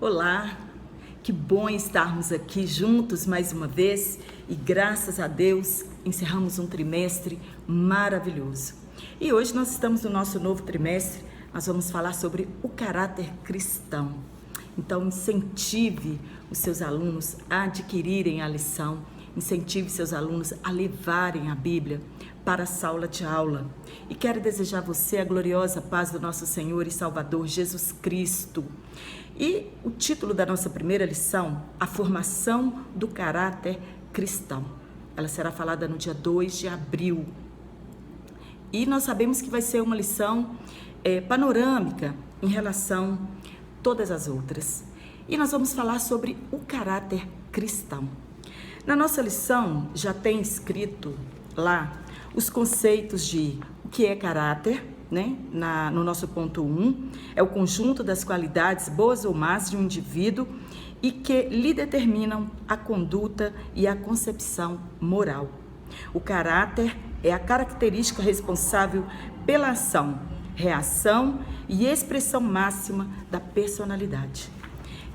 Olá, que bom estarmos aqui juntos mais uma vez e graças a Deus encerramos um trimestre maravilhoso. E hoje nós estamos no nosso novo trimestre, nós vamos falar sobre o caráter cristão. Então incentive os seus alunos a adquirirem a lição, incentive seus alunos a levarem a Bíblia para a sala de aula. E quero desejar a você a gloriosa paz do nosso Senhor e Salvador Jesus Cristo. E o título da nossa primeira lição, a formação do caráter cristão. Ela será falada no dia 2 de abril. E nós sabemos que vai ser uma lição panorâmica em relação a todas as outras. E nós vamos falar sobre o caráter cristão. Na nossa lição já tem escrito lá os conceitos de o que é caráter, né? No nosso ponto 1, é o conjunto das qualidades boas ou más de um indivíduo e que lhe determinam a conduta e a concepção moral. O caráter é a característica responsável pela ação, reação e expressão máxima da personalidade.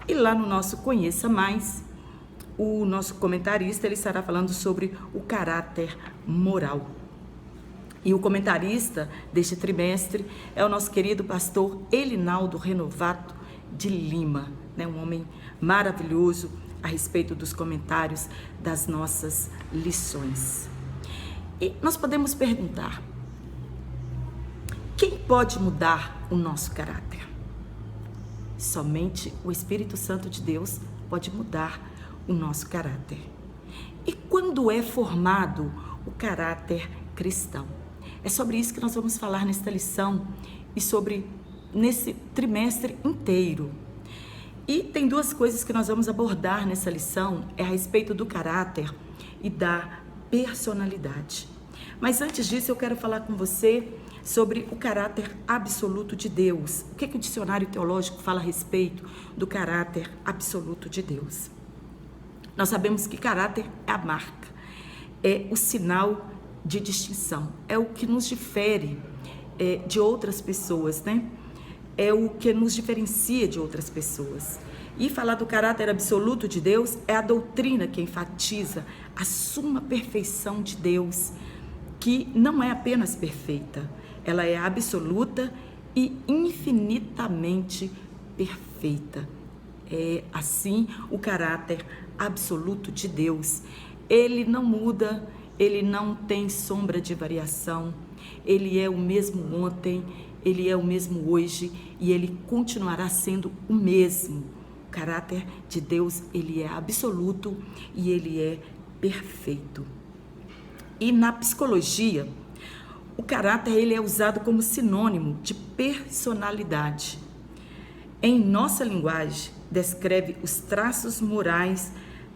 E lá no nosso Conheça Mais, o nosso comentarista ele estará falando sobre o caráter moral. E o comentarista deste trimestre é o nosso querido pastor Elinaldo Renovato de Lima, né? Um homem maravilhoso a respeito dos comentários das nossas lições. E nós podemos perguntar, quem pode mudar o nosso caráter? Somente o Espírito Santo de Deus pode mudar o nosso caráter. E quando é formado o caráter cristão? É sobre isso que nós vamos falar nesta lição e sobre nesse trimestre inteiro. E tem duas coisas que nós vamos abordar nessa lição, é a respeito do caráter e da personalidade. Mas antes disso eu quero falar com você sobre o caráter absoluto de Deus. O que o dicionário teológico fala a respeito do caráter absoluto de Deus? Nós sabemos que caráter é a marca, é o sinal de distinção, é o que nos difere de outras pessoas, né? É o que nos diferencia de outras pessoas. E falar do caráter absoluto de Deus é a doutrina que enfatiza a suma perfeição de Deus, que não é apenas perfeita, ela é absoluta e infinitamente perfeita. É assim o caráter absoluto de Deus. Ele não muda, ele não tem sombra de variação, ele é o mesmo ontem, ele é o mesmo hoje e ele continuará sendo o mesmo. O caráter de Deus, ele é absoluto e ele é perfeito. E na psicologia, o caráter ele é usado como sinônimo de personalidade. Em nossa linguagem, descreve os traços morais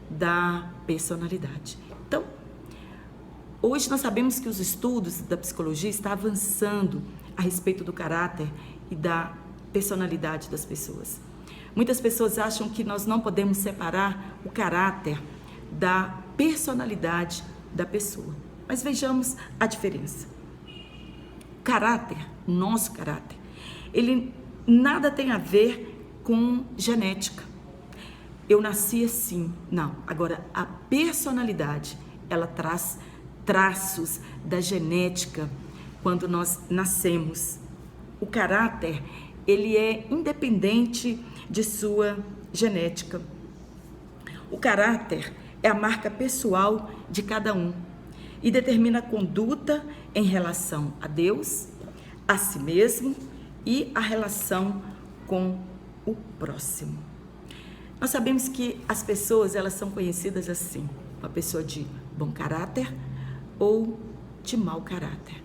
da personalidade. Então, hoje nós sabemos que os estudos da psicologia estão avançando a respeito do caráter e da personalidade das pessoas. Muitas pessoas acham que nós não podemos separar o caráter da personalidade da pessoa. Mas vejamos a diferença. Caráter, nosso caráter, ele nada tem a ver com genética. Eu nasci assim. Não. Agora, a personalidade, ela traz traços da genética quando nós nascemos. O caráter, ele é independente de sua genética. O caráter é a marca pessoal de cada um e determina a conduta em relação a Deus, a si mesmo e a relação com o próximo. Nós sabemos que as pessoas, elas são conhecidas assim, uma pessoa de bom caráter ou de mau caráter.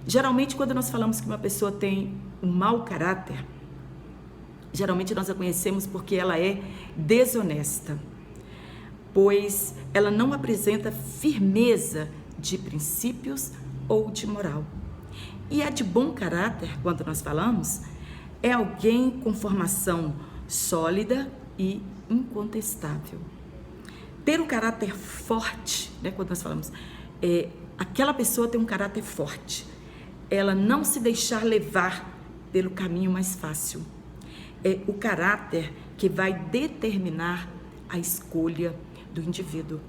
Geralmente, quando nós falamos que uma pessoa tem um mau caráter, geralmente nós a conhecemos porque ela é desonesta, pois ela não apresenta firmeza de princípios ou de moral. E a de bom caráter, quando nós falamos, é alguém com formação sólida e incontestável. Ter um caráter forte, né, quando nós falamos, aquela pessoa tem um caráter forte, ela não se deixar levar pelo caminho mais fácil. é o caráter que vai determinar a escolha do indivíduo.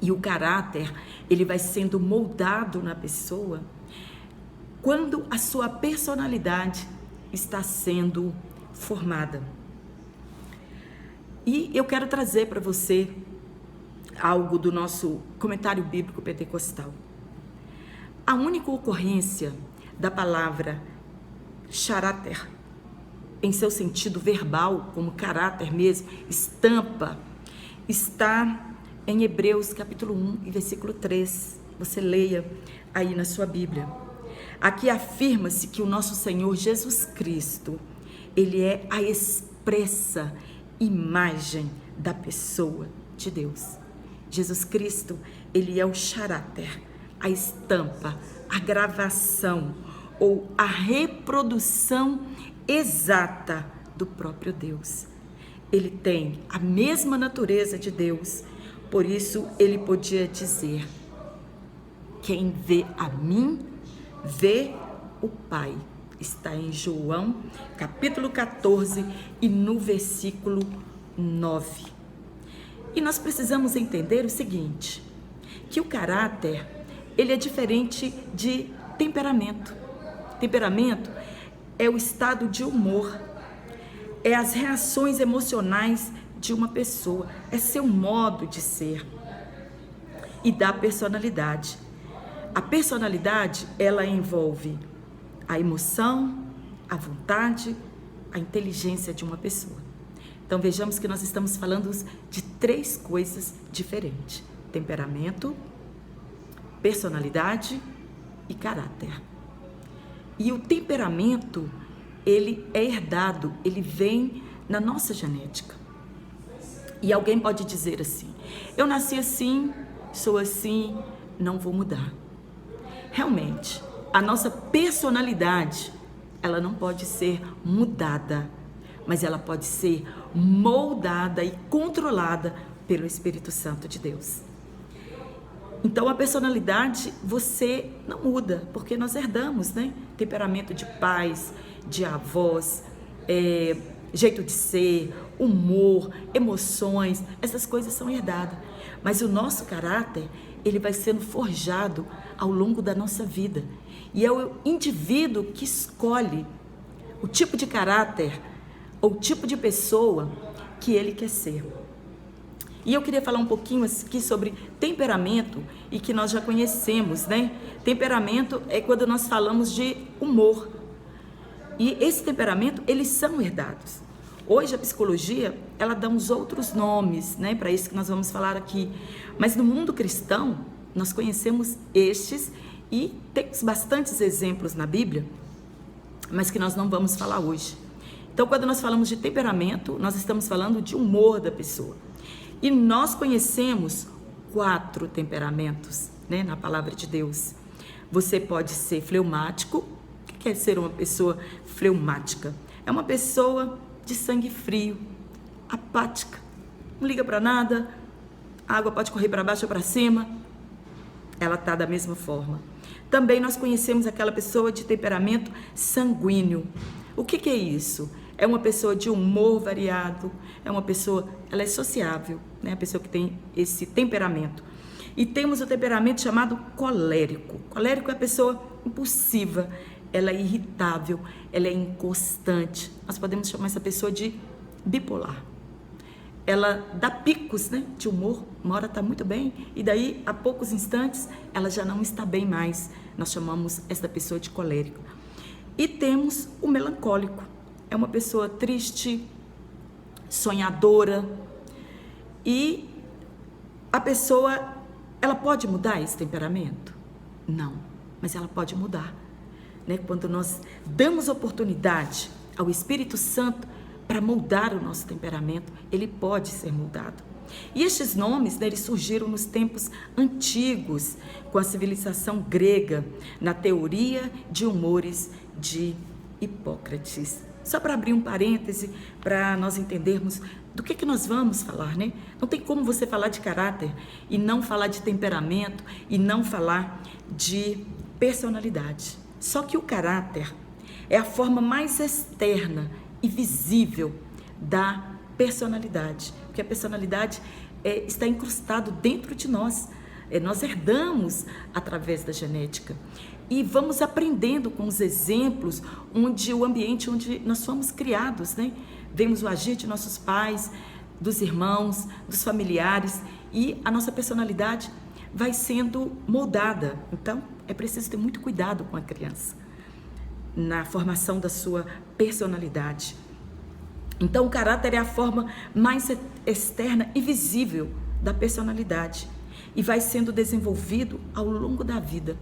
E o caráter, ele vai sendo moldado na pessoa quando a sua personalidade está sendo formada. E eu quero trazer para você algo do nosso comentário bíblico pentecostal. A única ocorrência da palavra caráter, em seu sentido verbal, como caráter mesmo, estampa, está em Hebreus capítulo 1 e versículo 3. Você leia aí na sua Bíblia. Aqui afirma-se que o nosso Senhor Jesus Cristo, ele é a expressa imagem da pessoa de Deus. Jesus Cristo, ele é o caráter, a estampa, a gravação ou a reprodução exata do próprio Deus. Ele tem a mesma natureza de Deus, por isso ele podia dizer: quem vê a mim, vê o Pai. Está em João, capítulo 14 e no versículo 9. E nós precisamos entender o seguinte, que o caráter, ele é diferente de temperamento. Temperamento é o estado de humor, é as reações emocionais de uma pessoa, é seu modo de ser e da personalidade. A personalidade, ela envolve a emoção, a vontade, a inteligência de uma pessoa. Então vejamos que nós estamos falando de 3 coisas diferentes: temperamento, personalidade e caráter. E o temperamento, ele é herdado, ele vem na nossa genética. E alguém pode dizer assim: eu nasci assim, sou assim, não vou mudar. Realmente, a nossa personalidade, ela não pode ser mudada, mas ela pode ser moldada e controlada pelo Espírito Santo de Deus. Então a personalidade você não muda, porque nós herdamos, né? Temperamento de pais, de avós, jeito de ser, humor, emoções, essas coisas são herdadas. Mas o nosso caráter, ele vai sendo forjado ao longo da nossa vida. E é o indivíduo que escolhe o tipo de caráter ou o tipo de pessoa que ele quer ser. E eu queria falar um pouquinho aqui sobre temperamento e que nós já conhecemos, né? Temperamento é quando nós falamos de humor. E esse temperamento, eles são herdados. Hoje a psicologia, ela dá uns outros nomes, né? Para isso que nós vamos falar aqui. Mas no mundo cristão, nós conhecemos estes e temos bastantes exemplos na Bíblia, mas que nós não vamos falar hoje. Então, quando nós falamos de temperamento, nós estamos falando de humor da pessoa. E nós conhecemos 4 temperamentos, né, na palavra de Deus. Você pode ser fleumático. O que é ser uma pessoa fleumática? É uma pessoa de sangue frio, apática, não liga para nada, a água pode correr para baixo ou para cima, ela está da mesma forma. Também nós conhecemos aquela pessoa de temperamento sanguíneo. O que é isso? É uma pessoa de humor variado, é uma pessoa, ela é sociável, né? A pessoa que tem esse temperamento. E temos o temperamento chamado colérico. Colérico é a pessoa impulsiva, ela é irritável, ela é inconstante. Nós podemos chamar essa pessoa de bipolar. Ela dá picos, né, de humor, uma hora está muito bem e daí a poucos instantes ela já não está bem mais. Nós chamamos essa pessoa de colérico. E temos o melancólico. É uma pessoa triste, sonhadora, e a pessoa, ela pode mudar esse temperamento? Não, mas ela pode mudar, né? Quando nós damos oportunidade ao Espírito Santo para moldar o nosso temperamento, ele pode ser moldado. E estes nomes, né, eles surgiram nos tempos antigos, com a civilização grega, na teoria de humores de Hipócrates. Só para abrir um parêntese, para nós entendermos do que nós vamos falar, né? Não tem como você falar de caráter e não falar de temperamento e não falar de personalidade. Só que o caráter é a forma mais externa e visível da personalidade, porque a personalidade está incrustado dentro de nós. Nós herdamos através da genética e vamos aprendendo com os exemplos o ambiente onde nós fomos criados, né? Vemos o agir de nossos pais, dos irmãos, dos familiares, e a nossa personalidade vai sendo moldada. Então, é preciso ter muito cuidado com a criança na formação da sua personalidade. Então, o caráter é a forma mais externa e visível da personalidade e vai sendo desenvolvido ao longo da vida,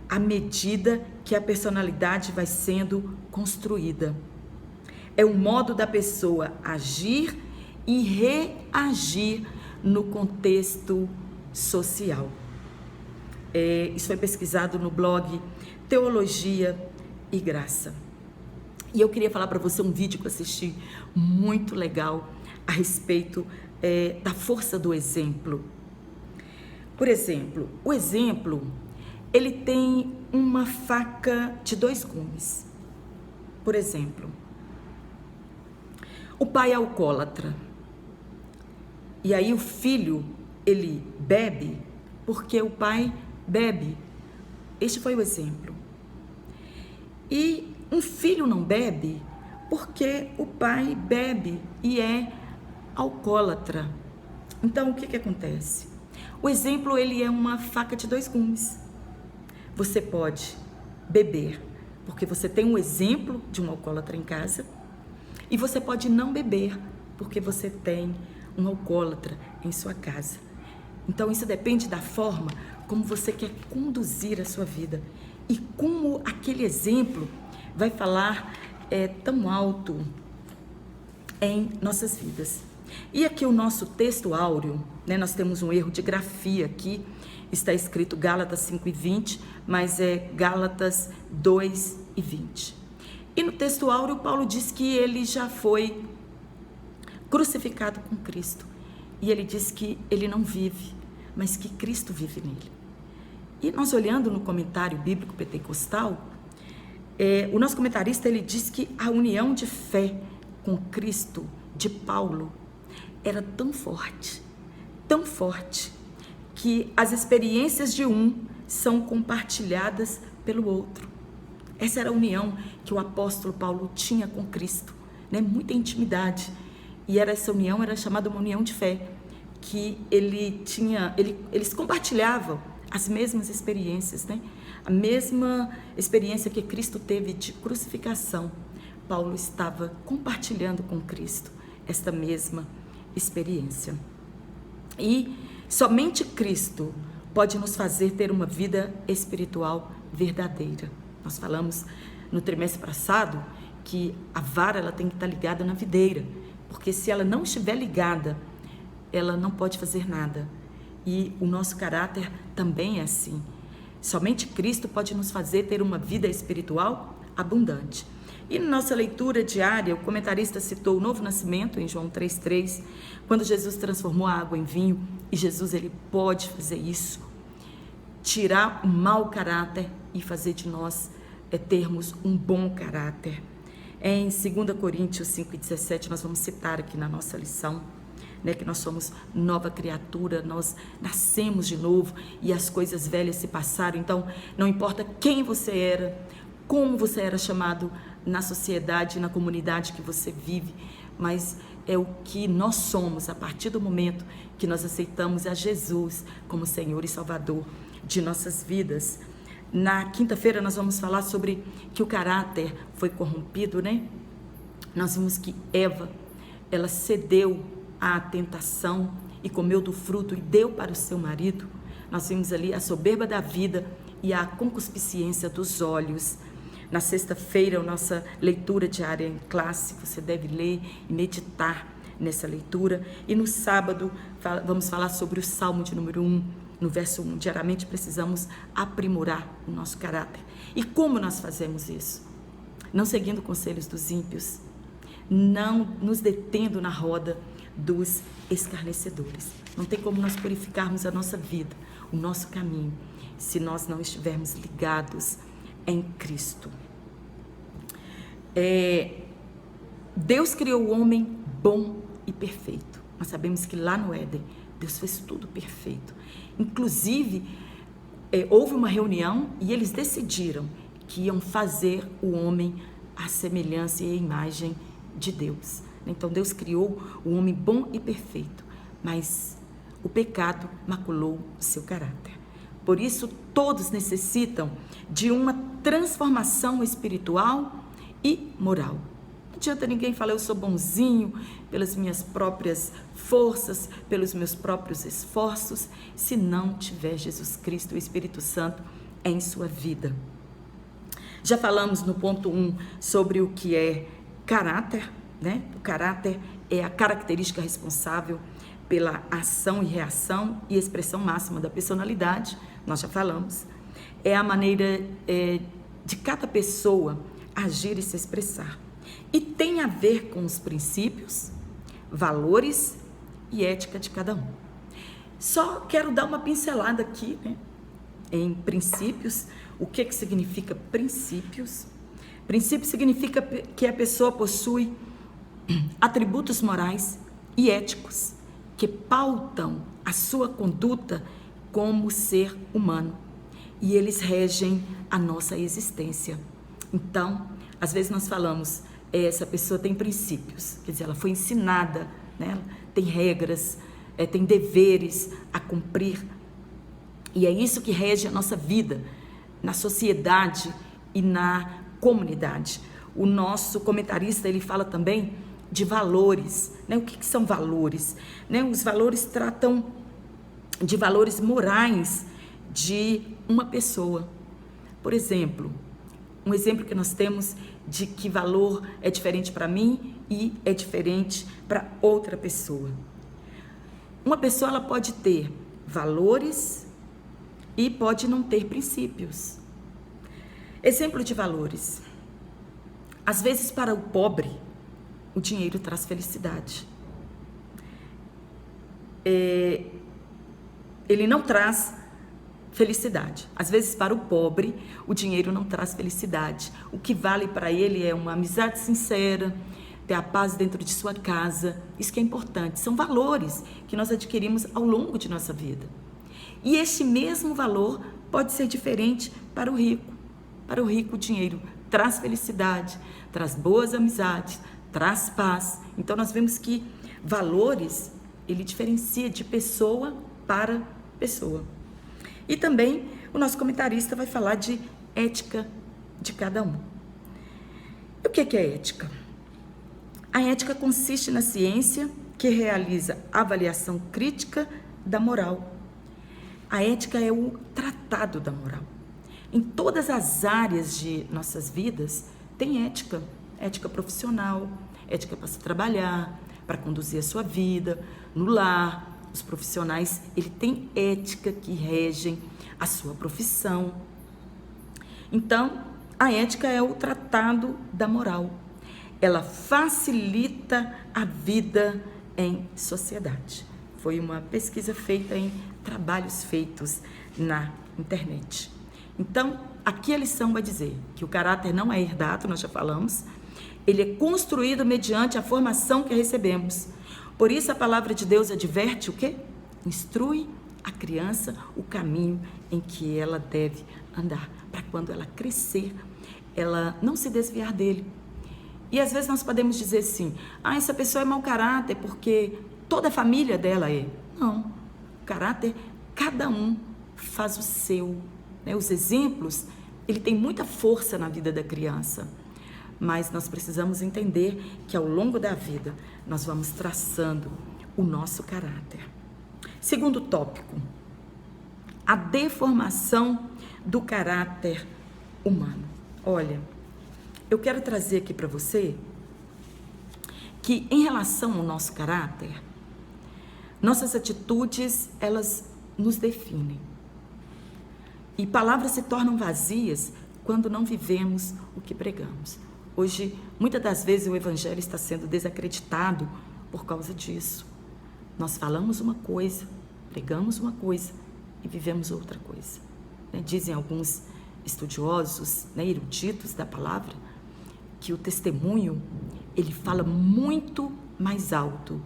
à medida que a personalidade vai sendo construída. É o modo da pessoa agir e reagir no contexto social. Isso foi pesquisado no blog Teologia e Graça. E eu queria falar para você um vídeo que eu assisti muito legal a respeito da força do exemplo. Por exemplo, o exemplo, ele tem uma faca de 2 gumes. Por exemplo, o pai é alcoólatra. E aí o filho, ele bebe porque o pai bebe. Este foi o exemplo. E um filho não bebe porque o pai bebe e é alcoólatra. Então, o que acontece? O exemplo, ele é uma faca de 2 gumes. Você pode beber porque você tem um exemplo de um alcoólatra em casa, e você pode não beber porque você tem um alcoólatra em sua casa. Então, isso depende da forma como você quer conduzir a sua vida e como aquele exemplo vai falar tão alto em nossas vidas. E aqui o nosso texto áureo, né, nós temos um erro de grafia aqui, está escrito Gálatas 5:20, mas é Gálatas 2:20. E no texto áureo, Paulo diz que ele já foi crucificado com Cristo. E ele diz que ele não vive, mas que Cristo vive nele. E nós olhando no comentário bíblico pentecostal, o nosso comentarista, ele diz que a união de fé com Cristo de Paulo era tão forte, que as experiências de um são compartilhadas pelo outro. Essa era a união que o apóstolo Paulo tinha com Cristo, né? Muita intimidade. E essa união era chamada uma união de fé, que eles compartilhavam as mesmas experiências, né? A mesma experiência que Cristo teve de crucificação, Paulo estava compartilhando com Cristo esta mesma experiência. E somente Cristo pode nos fazer ter uma vida espiritual verdadeira. Nós falamos no trimestre passado que a vara ela tem que estar ligada na videira, porque se ela não estiver ligada, ela não pode fazer nada. E o nosso caráter também é assim. Somente Cristo pode nos fazer ter uma vida espiritual abundante. E na nossa leitura diária, o comentarista citou o novo nascimento em João 3:3, quando Jesus transformou a água em vinho, e Jesus ele pode fazer isso, tirar o mau caráter e fazer de nós termos um bom caráter. Em 2 Coríntios 5:17, nós vamos citar aqui na nossa lição, né, que nós somos nova criatura, nós nascemos de novo e as coisas velhas se passaram. Então, não importa quem você era, como você era chamado na sociedade, na comunidade que você vive, mas é o que nós somos a partir do momento que nós aceitamos a Jesus como Senhor e Salvador de nossas vidas. Na quinta-feira nós vamos falar sobre que o caráter foi corrompido, né? Nós vimos que Eva, ela cedeu à tentação e comeu do fruto e deu para o seu marido. Nós vimos ali a soberba da vida e a concupiscência dos olhos. Na sexta-feira, a nossa leitura diária em classe, você deve ler e meditar nessa leitura. E no sábado, vamos falar sobre o Salmo de número 1, no verso 1. Diariamente precisamos aprimorar o nosso caráter. E como nós fazemos isso? Não seguindo conselhos dos ímpios, não nos detendo na roda dos escarnecedores. Não tem como nós purificarmos a nossa vida, o nosso caminho, se nós não estivermos ligados em Cristo. Deus criou o homem bom e perfeito. Nós sabemos que lá no Éden, Deus fez tudo perfeito. Inclusive, houve uma reunião e eles decidiram que iam fazer o homem à semelhança e à imagem de Deus. Então, Deus criou o homem bom e perfeito, mas o pecado maculou o seu caráter. Por isso, todos necessitam de uma transformação espiritual e moral. Não adianta ninguém falar, eu sou bonzinho pelas minhas próprias forças, pelos meus próprios esforços, se não tiver Jesus Cristo, o Espírito Santo, em sua vida. Já falamos no ponto 1 sobre o que é caráter, né? O caráter é a característica responsável pela ação e reação e expressão máxima da personalidade, nós já falamos. É a maneira de cada pessoa agir e se expressar. E tem a ver com os princípios, valores e ética de cada um. Só quero dar uma pincelada aqui, né, em princípios. O que significa princípios? Princípio significa que a pessoa possui atributos morais e éticos que pautam a sua conduta como ser humano, e eles regem a nossa existência. Então, às vezes nós falamos, essa pessoa tem princípios, quer dizer, ela foi ensinada, né? Tem regras, tem deveres a cumprir, e é isso que rege a nossa vida na sociedade e na comunidade. O nosso comentarista, ele fala também de valores, né? O que são valores? Né? Os valores tratam de valores morais de uma pessoa. Por exemplo, um exemplo que nós temos de que valor é diferente para mim e é diferente para outra pessoa. Uma pessoa, ela pode ter valores e pode não ter princípios. Exemplo de valores. Às vezes, para o pobre, o dinheiro traz felicidade. Ele não traz felicidade. Às vezes, para o pobre, o dinheiro não traz felicidade. O que vale para ele é uma amizade sincera, ter a paz dentro de sua casa. Isso que é importante. São valores que nós adquirimos ao longo de nossa vida. E este mesmo valor pode ser diferente para o rico. Para o rico, o dinheiro traz felicidade, traz boas amizades, traz paz. Então, nós vemos que valores, ele diferencia de pessoa para pessoa. E também o nosso comentarista vai falar de ética de cada um. E o que é ética? A ética consiste na ciência que realiza a avaliação crítica da moral. A ética é o tratado da moral. Em todas as áreas de nossas vidas tem ética. Ética profissional, ética para se trabalhar, para conduzir a sua vida, no lar. Os profissionais, ele tem ética que regem a sua profissão. Então, a ética é o tratado da moral. Ela facilita a vida em sociedade. Foi uma pesquisa feita em trabalhos feitos na internet. Então, aqui a lição vai dizer que o caráter não é herdado, nós já falamos, ele é construído mediante a formação que recebemos. Por isso a palavra de Deus adverte o quê? Instrui a criança o caminho em que ela deve andar, para quando ela crescer, ela não se desviar dele. E às vezes nós podemos dizer assim, essa pessoa é mau caráter porque toda a família dela é. Não, o caráter, cada um faz o seu. Né? Os exemplos, ele tem muita força na vida da criança. Mas nós precisamos entender que ao longo da vida nós vamos traçando o nosso caráter. Segundo tópico, a deformação do caráter humano. Olha, eu quero trazer aqui para você que em relação ao nosso caráter, nossas atitudes, elas nos definem. E palavras se tornam vazias quando não vivemos o que pregamos. Hoje, muitas das vezes o evangelho está sendo desacreditado por causa disso. Nós falamos uma coisa, pregamos uma coisa e vivemos outra coisa. Dizem alguns estudiosos, eruditos da palavra, que o testemunho, ele fala muito mais alto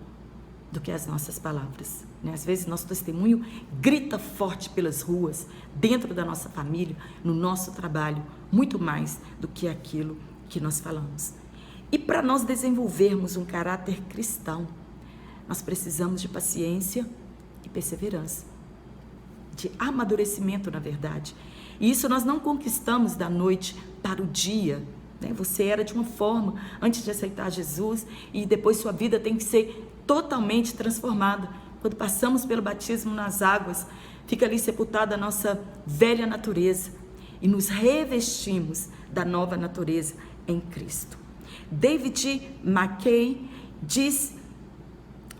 do que as nossas palavras, né? Às vezes nosso testemunho grita forte pelas ruas, dentro da nossa família, no nosso trabalho, muito mais do que aquilo que nós falamos. E para nós desenvolvermos um caráter cristão, nós precisamos de paciência e perseverança, de amadurecimento, na verdade. E isso nós não conquistamos da noite para o dia, né? Você era de uma forma antes de aceitar Jesus e depois sua vida tem que ser totalmente transformada. Quando passamos pelo batismo nas águas, fica ali sepultada a nossa velha natureza e nos revestimos da nova natureza em Cristo. David McKay diz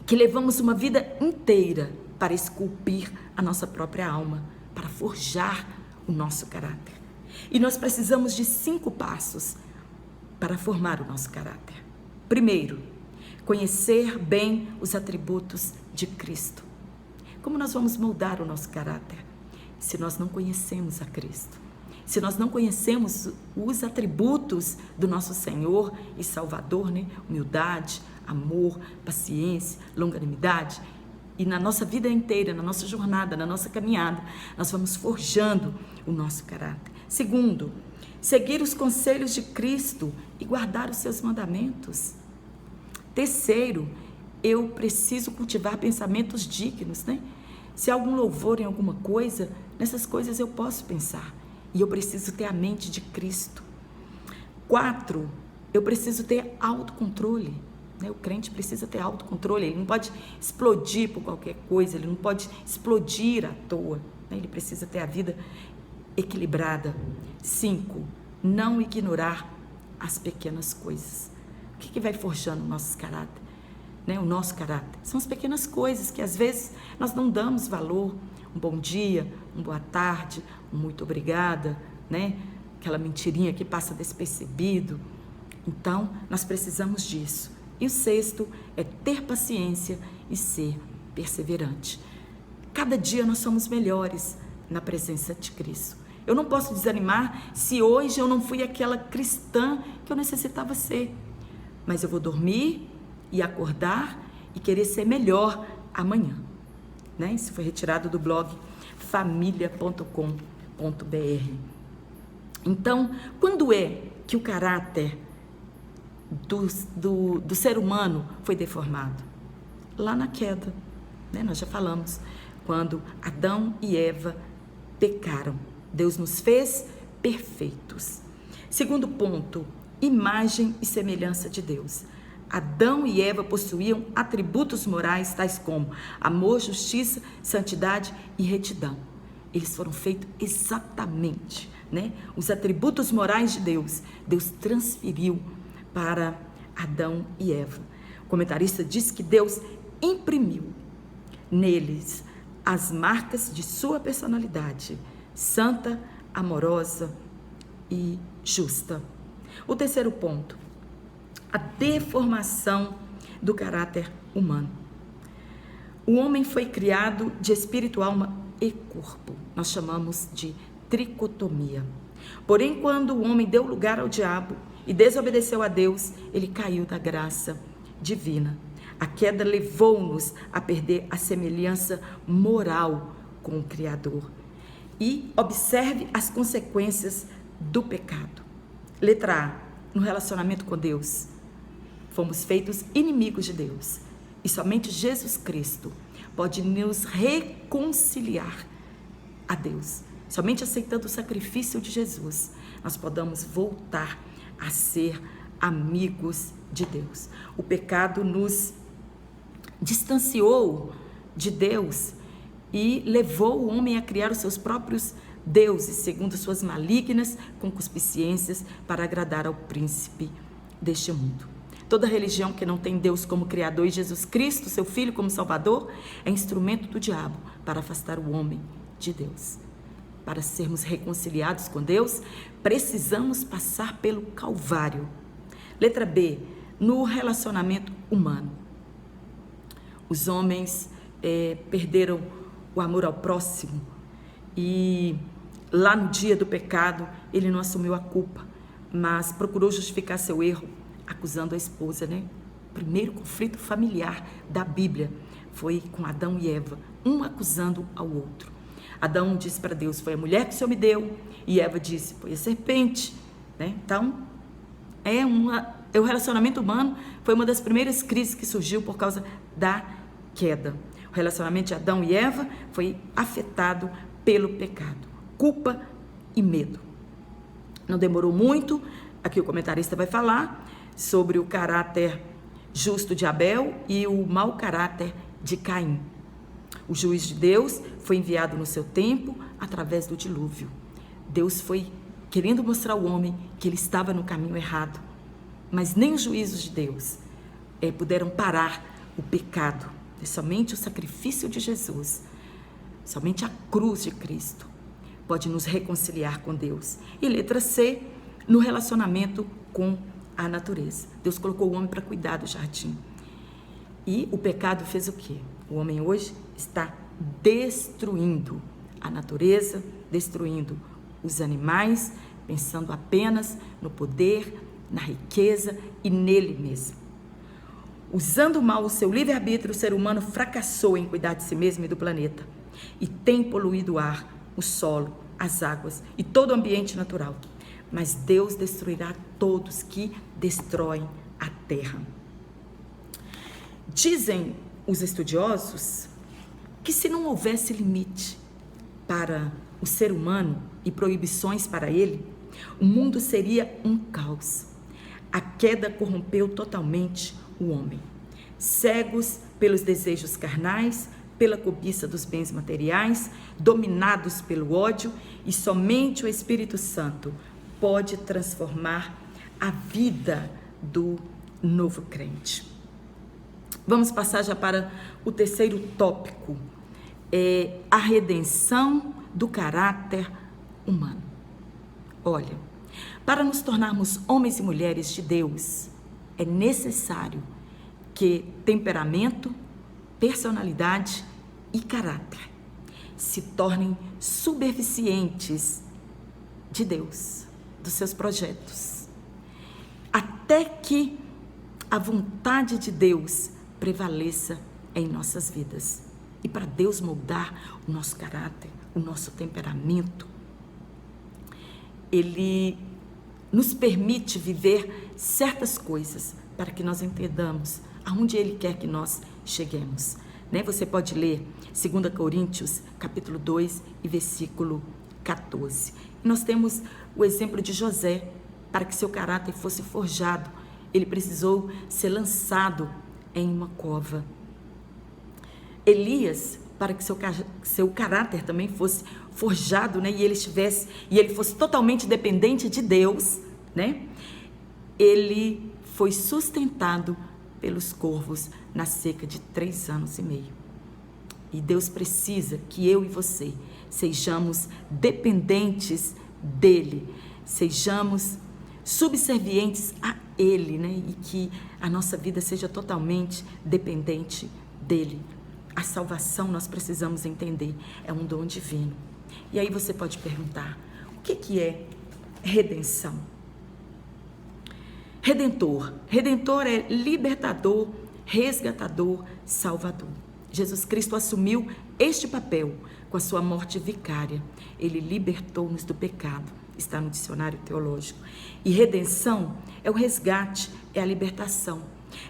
que levamos uma vida inteira para esculpir a nossa própria alma, para forjar o nosso caráter. E nós precisamos de 5 passos para formar o nosso caráter. Primeiro, conhecer bem os atributos de Cristo. Como nós vamos moldar o nosso caráter se nós não conhecemos a Cristo? Se nós não conhecemos os atributos do nosso Senhor e Salvador, né? Humildade, amor, paciência, longanimidade. E na nossa vida inteira, na nossa jornada, na nossa caminhada, nós vamos forjando o nosso caráter. Segundo, seguir os conselhos de Cristo e guardar os seus mandamentos. Terceiro, eu preciso cultivar pensamentos dignos, né? Se há algum louvor em alguma coisa, nessas coisas eu posso pensar. E eu preciso ter a mente de Cristo. 4, eu preciso ter autocontrole, né? O crente precisa ter autocontrole, ele não pode explodir por qualquer coisa, ele não pode explodir à toa, né? Ele precisa ter a vida equilibrada. 5, não ignorar as pequenas coisas. O que vai forjando o nosso caráter? Né? O nosso caráter são as pequenas coisas que às vezes nós não damos valor. Um bom dia, uma boa tarde, um muito obrigada, né? Aquela mentirinha que passa despercebido. Então, nós precisamos disso. E o 6 é ter paciência e ser perseverante. Cada dia nós somos melhores na presença de Cristo. Eu não posso desanimar se hoje eu não fui aquela cristã que eu necessitava ser. Mas eu vou dormir e acordar e querer ser melhor amanhã. Né? Isso foi retirado do blog família.com.br. Então, quando é que o caráter do ser humano foi deformado? Lá na queda, né? Nós já falamos, quando Adão e Eva pecaram. Deus nos fez perfeitos. Segundo ponto, imagem e semelhança de Deus. Adão e Eva possuíam atributos morais tais como amor, justiça, santidade e retidão. Eles foram feitos exatamente, né? Os atributos morais de Deus, Deus transferiu para Adão e Eva. O comentarista diz que Deus imprimiu neles as marcas de sua personalidade, santa, amorosa e justa. O terceiro ponto, a deformação do caráter humano. O homem foi criado de espírito, alma e corpo. Nós chamamos de tricotomia. Porém, quando o homem deu lugar ao diabo e desobedeceu a Deus, ele caiu da graça divina. A queda levou-nos a perder a semelhança moral com o Criador. E observe as consequências do pecado. Letra A, no relacionamento com Deus. Fomos feitos inimigos de Deus e somente Jesus Cristo pode nos reconciliar a Deus. Somente aceitando o sacrifício de Jesus, nós podemos voltar a ser amigos de Deus. O pecado nos distanciou de Deus e levou o homem a criar os seus próprios deuses, segundo suas malignas concupiscências, para agradar ao príncipe deste mundo. Toda religião que não tem Deus como Criador e Jesus Cristo, seu Filho, como Salvador, é instrumento do diabo para afastar o homem de Deus. Para sermos reconciliados com Deus, precisamos passar pelo Calvário. Letra B, no relacionamento humano. Os homens perderam o amor ao próximo e lá no dia do pecado, ele não assumiu a culpa, mas procurou justificar seu erro acusando a esposa, né? O primeiro conflito familiar da Bíblia foi com Adão e Eva, um acusando ao outro. Adão disse para Deus: foi a mulher que o Senhor me deu, e Eva disse: foi a serpente, né? Então, o relacionamento humano foi uma das primeiras crises que surgiu por causa da queda. O relacionamento de Adão e Eva foi afetado pelo pecado, culpa e medo. Não demorou muito, aqui o comentarista vai falar sobre o caráter justo de Abel e o mau caráter de Caim. O juiz de Deus foi enviado no seu tempo através do dilúvio. Deus foi querendo mostrar ao homem que ele estava no caminho errado, mas nem os juízos de Deus puderam parar o pecado. É somente o sacrifício de Jesus, somente a cruz de Cristo pode nos reconciliar com Deus. E letra C, no relacionamento com a natureza. Deus colocou o homem para cuidar do jardim. E o pecado fez o quê? O homem hoje está destruindo a natureza, destruindo os animais, pensando apenas no poder, na riqueza e nele mesmo. Usando mal o seu livre-arbítrio, o ser humano fracassou em cuidar de si mesmo e do planeta e tem poluído o ar, o solo, as águas e todo o ambiente natural. Mas Deus destruirá todos que destroem a terra. Dizem os estudiosos que se não houvesse limite para o ser humano e proibições para ele, o mundo seria um caos. A queda corrompeu totalmente o homem. Cegos pelos desejos carnais, pela cobiça dos bens materiais, dominados pelo ódio, e somente o Espírito Santo pode transformar a vida do novo crente. Vamos passar já para o terceiro tópico, a redenção do caráter humano. Olha, para nos tornarmos homens e mulheres de Deus, é necessário que temperamento, personalidade e caráter se tornem subeficientes de Deus, dos seus projetos, até que a vontade de Deus prevaleça em nossas vidas. E para Deus moldar o nosso caráter, o nosso temperamento, Ele nos permite viver certas coisas para que nós entendamos aonde Ele quer que nós cheguemos. Você pode ler 2 Coríntios, capítulo 2 e versículo 14. E nós temos o exemplo de José. Para que seu caráter fosse forjado, ele precisou ser lançado em uma cova. Elias, para que seu caráter também fosse forjado, e ele fosse totalmente dependente de Deus, ele foi sustentado pelos corvos na seca de 3 anos e meio. E Deus precisa que eu e você sejamos dependentes dele, sejamos subservientes a ele, e que a nossa vida seja totalmente dependente dele. A salvação, nós precisamos entender, é um dom divino. E aí você pode perguntar, o que é redenção? Redentor é libertador, resgatador, salvador. Jesus Cristo assumiu este papel com a sua morte vicária. Ele libertou-nos do pecado, está no dicionário teológico. E redenção é o resgate, é a libertação.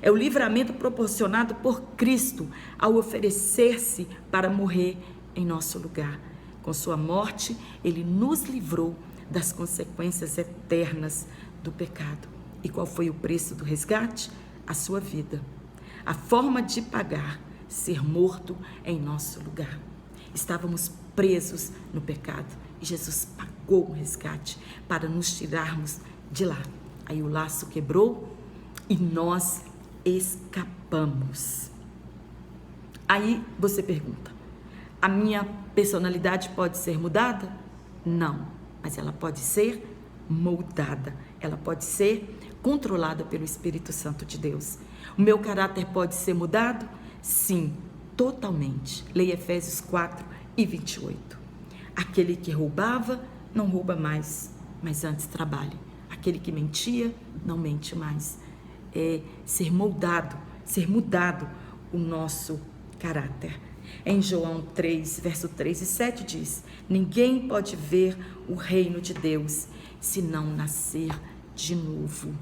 É o livramento proporcionado por Cristo ao oferecer-se para morrer em nosso lugar. Com sua morte, ele nos livrou das consequências eternas do pecado. E qual foi o preço do resgate? A sua vida. A forma de pagar, ser morto em nosso lugar. Estávamos presos no pecado e Jesus pagou o resgate para nos tirarmos de lá. Aí o laço quebrou e nós escapamos. Aí você pergunta, a minha personalidade pode ser mudada? Não, mas ela pode ser moldada, ela pode ser controlada pelo Espírito Santo de Deus. O meu caráter pode ser mudado? Sim, totalmente. Leia Efésios 4 e 28. Aquele que roubava, não rouba mais, mas antes trabalhe. Aquele que mentia, não mente mais. ser moldado, ser mudado o nosso caráter. Em João 3, verso 3 e 7 diz: ninguém pode ver o reino de Deus se não nascer de novo.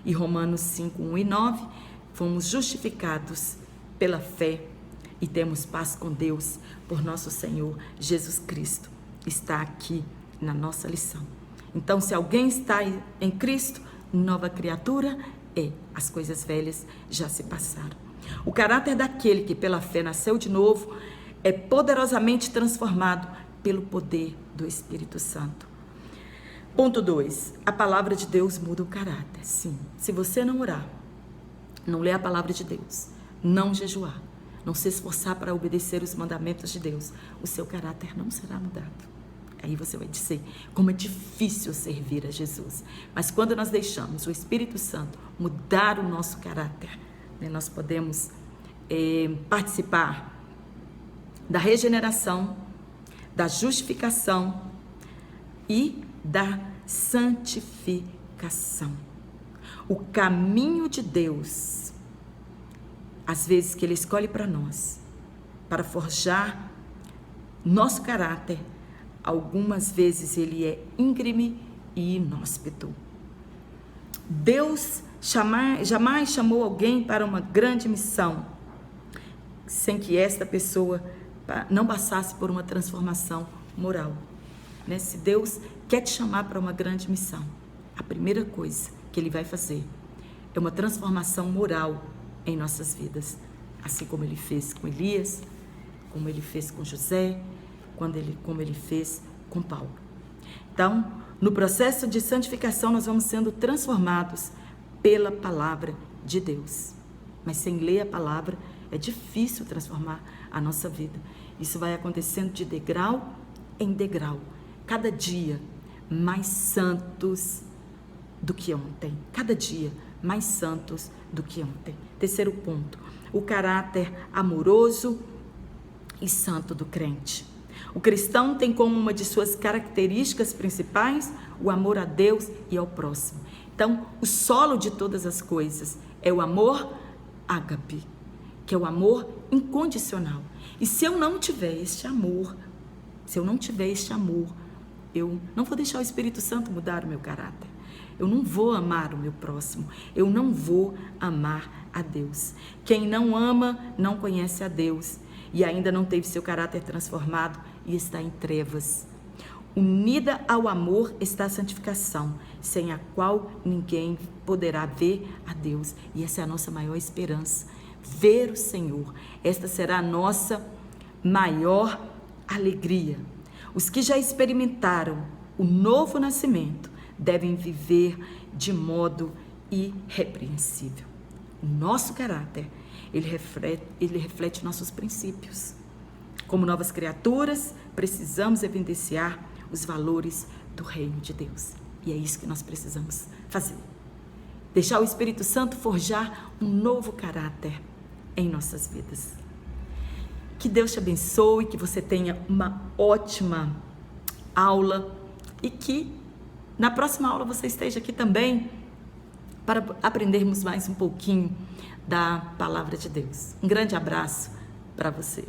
E Romanos 5, 1 e 9, fomos justificados pela fé e temos paz com Deus por nosso Senhor Jesus Cristo. Está aqui na nossa lição. Então, se alguém está em Cristo, nova criatura é. As coisas velhas já se passaram. O caráter daquele que pela fé nasceu de novo é poderosamente transformado pelo poder do Espírito Santo. Ponto 2. A palavra de Deus muda o caráter. Sim, se você não orar, não ler a palavra de Deus, não jejuar, não se esforçar para obedecer os mandamentos de Deus, o seu caráter não será mudado. Aí você vai dizer como é difícil servir a Jesus. Mas quando nós deixamos o Espírito Santo mudar o nosso caráter, nós podemos participar da regeneração, da justificação e da santificação. O caminho de Deus, às vezes que Ele escolhe para nós, para forjar nosso caráter, algumas vezes ele é íngreme e inóspito. Deus jamais chamou alguém para uma grande missão sem que esta pessoa não passasse por uma transformação moral. Se Deus quer te chamar para uma grande missão, a primeira coisa que Ele vai fazer é uma transformação moral em nossas vidas, assim como Ele fez com Elias, como Ele fez com José, como Ele fez com Paulo. Então, no processo de santificação, nós vamos sendo transformados pela palavra de Deus. Mas sem ler a palavra, é difícil transformar a nossa vida. Isso vai acontecendo de degrau em degrau. Cada dia mais santos do que ontem. Cada dia mais santos do que ontem. Terceiro ponto, o caráter amoroso e santo do crente. O cristão tem como uma de suas características principais o amor a Deus e ao próximo. Então, o solo de todas as coisas é o amor ágape, que é o amor incondicional. E se eu não tiver este amor, eu não vou deixar o Espírito Santo mudar o meu caráter. Eu não vou amar o meu próximo. Eu não vou amar a Deus. Quem não ama não conhece a Deus e ainda não teve seu caráter transformado e está em trevas. Unida ao amor está a santificação, sem a qual ninguém poderá ver a Deus. E essa é a nossa maior esperança, ver o Senhor. Esta será a nossa maior alegria. Os que já experimentaram o novo nascimento devem viver de modo irrepreensível. O nosso caráter, ele reflete nossos princípios. Como novas criaturas, precisamos evidenciar os valores do reino de Deus. E é isso que nós precisamos fazer. Deixar o Espírito Santo forjar um novo caráter em nossas vidas. Que Deus te abençoe, que você tenha uma ótima aula e que na próxima aula você esteja aqui também para aprendermos mais um pouquinho da palavra de Deus. Um grande abraço para você.